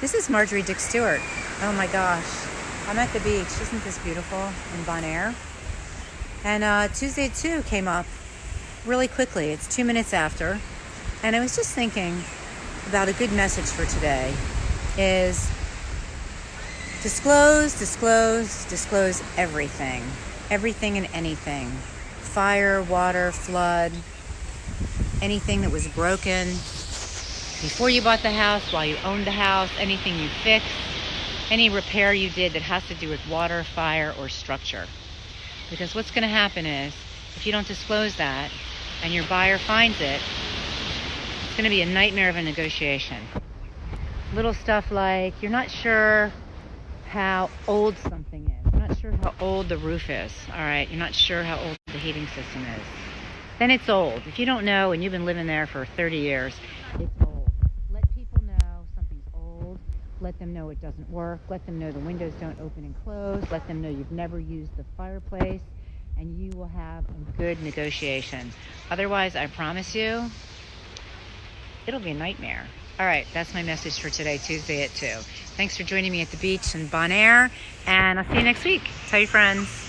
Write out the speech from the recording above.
This is Marjorie Dick Stuart. Oh my gosh. I'm at the beach. Isn't this beautiful in Bonaire? And Tuesday at 2 came up really quickly. It's 2 minutes after. And I was just thinking about a good message for today is disclose everything. Everything and anything. Fire, water, flood, anything that was broken before you bought the house, while you owned the house, anything you fixed, any repair you did that has to do with water, fire, or structure. Because what's going to happen is, if you don't disclose that and your buyer finds it, it's going to be a nightmare of a negotiation. Little stuff like, you're not sure how old something is. You're not sure how old the roof is. All right, you're not sure how old the heating system is. Then it's old. If you don't know and you've been living there for 30 years, it's old. Let people know something's old. Let them know it doesn't work. Let them know the windows don't open and close. Let them know you've never used the fireplace, and you will have a good negotiation. Otherwise, I promise you, it'll be a nightmare. All right, that's my message for today, Tuesday at 2. Thanks for joining me at the beach in Bonaire, and I'll see you next week. Tell your friends.